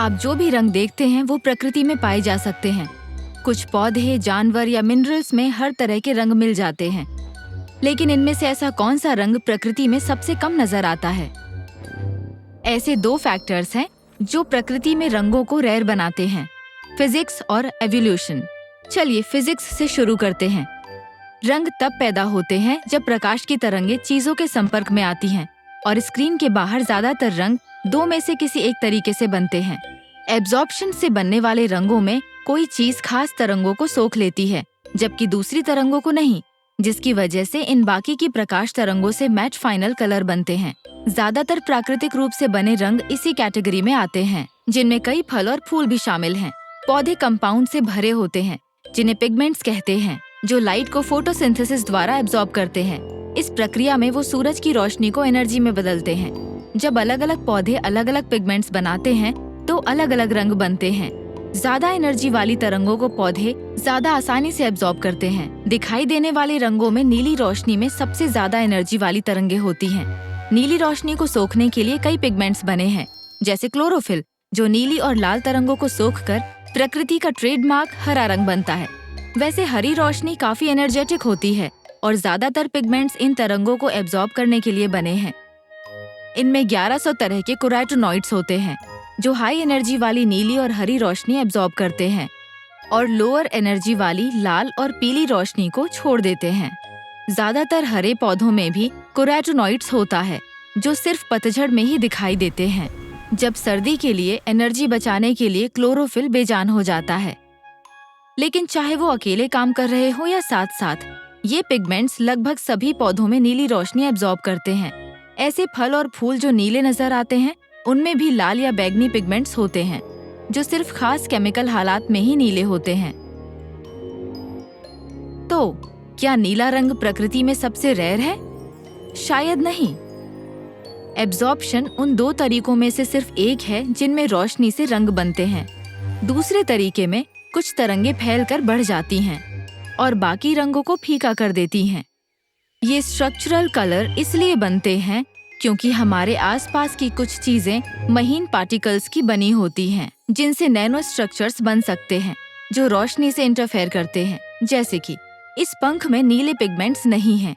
आप जो भी रंग देखते हैं वो प्रकृति में पाए जा सकते हैं। कुछ पौधे, जानवर या मिनरल्स में हर तरह के रंग मिल जाते हैं, लेकिन इनमें से ऐसा कौन सा रंग प्रकृति में सबसे कम नजर आता है? ऐसे दो फैक्टर्स हैं जो प्रकृति में रंगों को रेयर बनाते हैं, फिजिक्स और एवोल्यूशन। चलिए फिजिक्स से शुरू करते हैं। रंग तब पैदा होते हैं जब प्रकाश की तरंगें चीजों के संपर्क में आती हैं और स्क्रीन के बाहर ज्यादातर रंग दो में से किसी एक तरीके से बनते हैं। एब्जॉर्प्शन से बनने वाले रंगों में कोई चीज खास तरंगों को सोख लेती है, जबकि दूसरी तरंगों को नहीं, जिसकी वजह से इन बाकी की प्रकाश तरंगों से मैच फाइनल कलर बनते हैं। ज्यादातर प्राकृतिक रूप से बने रंग इसी कैटेगरी में आते हैं, जिनमें कई फल और फूल भी शामिल हैं। पौधे कंपाउंड से भरे होते हैं, जिन्हें पिगमेंट्स कहते हैं, जो लाइट को फोटोसिंथेसिस द्वारा एब्जॉर्ब करते हैं। इस प्रक्रिया में वो सूरज की रोशनी को एनर्जी में बदलते हैं। जब अलग अलग पौधे अलग अलग पिगमेंट्स बनाते हैं तो अलग अलग रंग बनते हैं। ज्यादा एनर्जी वाली तरंगों को पौधे ज्यादा आसानी से एब्जॉर्ब करते हैं। दिखाई देने वाले रंगों में नीली रोशनी में सबसे ज्यादा एनर्जी वाली तरंगें होती हैं। नीली रोशनी को सोखने के लिए कई पिगमेंट्स बने हैं, जैसे क्लोरोफिल, जो नीली और लाल तरंगों को सोखकर प्रकृति का ट्रेडमार्क हरा रंग बनता है। वैसे हरी रोशनी काफी एनर्जेटिक होती है और ज्यादातर पिगमेंट्स इन तरंगों को एब्जॉर्ब करने के लिए बने हैं। इनमें 1100 तरह के कैरोटेनॉइड्स होते हैं, जो हाई एनर्जी वाली नीली और हरी रोशनी एब्जॉर्ब करते हैं और लोअर एनर्जी वाली लाल और पीली रोशनी को छोड़ देते हैं। ज्यादातर हरे पौधों में भी कैरोटेनॉइड्स होता है, जो सिर्फ पतझड़ में ही दिखाई देते हैं, जब सर्दी के लिए एनर्जी बचाने के लिए क्लोरोफिल बेजान हो जाता है। लेकिन चाहे वो अकेले काम कर रहे हो या साथ साथ, ये पिगमेंट्स लगभग सभी पौधों में नीली रोशनी एब्जॉर्ब करते हैं। ऐसे फल और फूल जो नीले नजर आते हैं, उनमें भी लाल या बैगनी पिगमेंट्स होते हैं, जो सिर्फ खास केमिकल हालात में ही नीले होते हैं। तो क्या नीला रंग प्रकृति में सबसे रेयर है? शायद नहीं। एब्जॉर्प्शन उन दो तरीकों में से सिर्फ एक है जिनमें रोशनी से रंग बनते हैं। दूसरे तरीके में कुछ तरंगें फैलकर बढ़ जाती हैं और बाकी रंगों को फीका कर देती हैं। ये स्ट्रक्चरल कलर इसलिए बनते हैं क्योंकि हमारे आसपास की कुछ चीजें महीन पार्टिकल्स की बनी होती हैं, जिनसे नैनो स्ट्रक्चर्स बन सकते हैं जो रोशनी से इंटरफेयर करते हैं। जैसे कि इस पंख में नीले पिगमेंट्स नहीं हैं,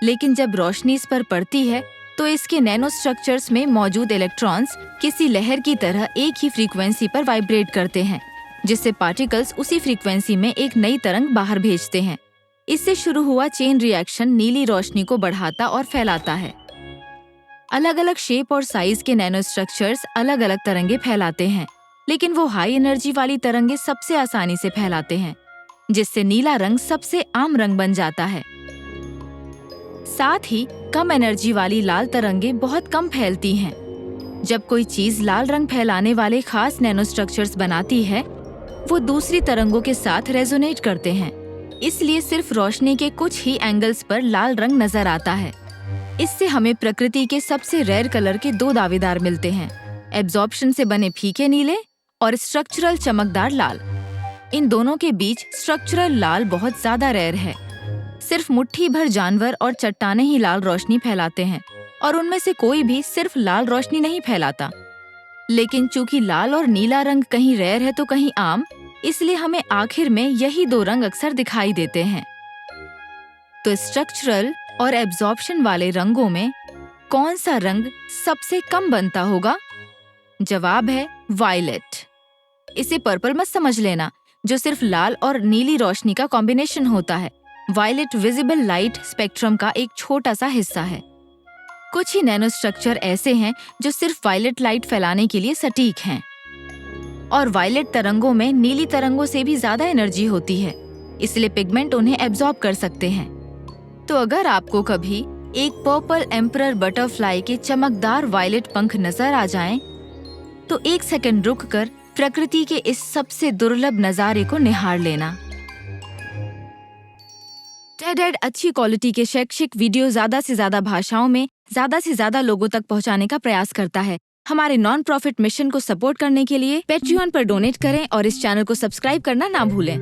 लेकिन जब रोशनी इस पर पड़ती है तो इसके नैनो स्ट्रक्चर्स में मौजूद इलेक्ट्रॉन्स किसी लहर की तरह एक ही फ्रीक्वेंसी पर वाइब्रेट करते हैं, जिससे पार्टिकल्स उसी फ्रीक्वेंसी में एक नई तरंग बाहर भेजते हैं। इससे शुरू हुआ चेन रिएक्शन नीली रोशनी को बढ़ाता और फैलाता है। अलग अलग शेप और साइज के नैनो स्ट्रक्चर्स अलग अलग तरंगे फैलाते हैं, लेकिन वो हाई एनर्जी वाली तरंगे सबसे आसानी से फैलाते हैं, जिससे नीला रंग सबसे आम रंग बन जाता है। साथ ही कम एनर्जी वाली लाल तरंगे बहुत कम फैलती हैं। जब कोई चीज लाल रंग फैलाने वाले खास नैनो स्ट्रक्चर्स बनाती है, वो दूसरी तरंगों के साथ रेजोनेट करते हैं, इसलिए सिर्फ रोशनी के कुछ ही एंगल्स पर लाल रंग नजर आता है। इससे हमें प्रकृति के सबसे रेयर कलर के दो दावेदार मिलते हैं, एब्जॉर्प्शन से बने फीके नीले और स्ट्रक्चरल चमकदार लाल। इन दोनों के बीच स्ट्रक्चरल लाल बहुत ज्यादा रेयर है। सिर्फ मुट्ठी भर जानवर और चट्टानें ही लाल रोशनी फैलाते हैं और उनमें से कोई भी सिर्फ लाल रोशनी नहीं फैलाता। लेकिन चूंकि लाल और नीला रंग कहीं रेयर है तो कहीं आम, इसलिए हमें आखिर में यही दो रंग अक्सर दिखाई देते हैं। तो स्ट्रक्चरल और एब्जॉर्प्शन वाले रंगों में कौन सा रंग सबसे कम बनता होगा? जवाब है वायलेट। इसे पर्पल मत समझ लेना, जो सिर्फ लाल और नीली रोशनी का कॉम्बिनेशन होता है। वायलेट विजिबल लाइट स्पेक्ट्रम का एक छोटा सा हिस्सा है। कुछ ही नैनो स्ट्रक्चर ऐसे हैं जो सिर्फ वायलेट लाइट फैलाने के लिए सटीक हैं, और वायलेट तरंगों में नीली तरंगों से भी ज्यादा एनर्जी होती है, इसलिए पिगमेंट उन्हें एब्जॉर्ब कर सकते हैं। तो अगर आपको कभी एक पर्पल एम्परर बटरफ्लाई के चमकदार वायलेट पंख नजर आ जाएं, तो एक सेकंड रुककर प्रकृति के इस सबसे दुर्लभ नजारे को निहार लेना। टेड अच्छी क्वालिटी के शैक्षिक वीडियो ज्यादा से ज्यादा भाषाओं में ज्यादा से ज्यादा लोगों तक पहुंचाने का प्रयास करता है। हमारे नॉन प्रॉफिट मिशन को सपोर्ट करने के लिए पेट्रियन पर डोनेट करें और इस चैनल को सब्सक्राइब करना ना भूलें।